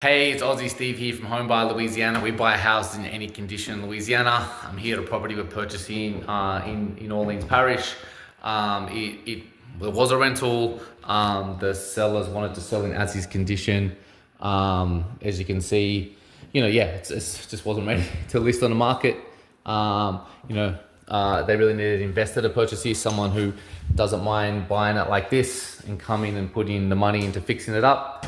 Hey, it's Aussie Steve here from Home Buyer Louisiana. We buy houses in any condition in Louisiana. I'm here at a property we're purchasing in Orleans Parish. It was a rental. The sellers wanted to sell in as is condition. As you can see, it just wasn't ready to list on the market. They really needed an investor to purchase this, someone who doesn't mind buying it like this and coming and putting the money into fixing it up.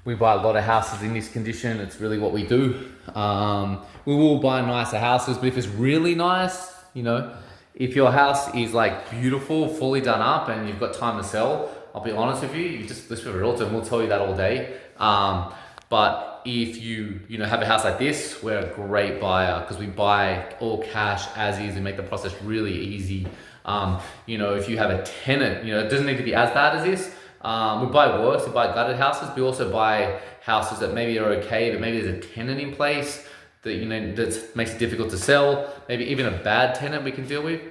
We buy a lot of houses in this condition. It's really what we do. We will buy nicer houses, but if it's really nice, if your house is like beautiful, fully done up, and you've got time to sell, I'll be honest with you, you just list with a realtor and we'll tell you that all day. But if you have a house like this, we're a great buyer because we buy all cash as is and make the process really easy. If you have a tenant, it doesn't need to be as bad as this. We buy worse, we buy gutted houses. We also buy houses that maybe are okay, but maybe there's a tenant in place that that makes it difficult to sell. Maybe even a bad tenant we can deal with.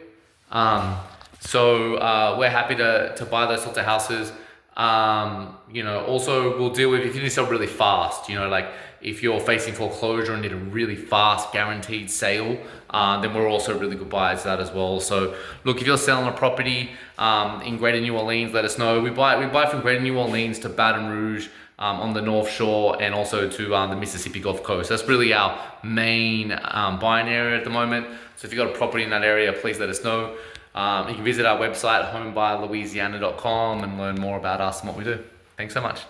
We're happy to buy those sorts of houses. Also we'll deal with if you need to sell really fast. Like if you're facing foreclosure and need a really fast guaranteed sale, then we're also really good buyers to that as well. So look, if you're selling a property in Greater New Orleans, let us know. We buy from Greater New Orleans to Baton Rouge on the North Shore and also to the Mississippi Gulf Coast. That's really our main buying area at the moment. So if you've got a property in that area, please let us know. You can visit our website, homebuyerlouisiana.com, and learn more about us and what we do. Thanks so much.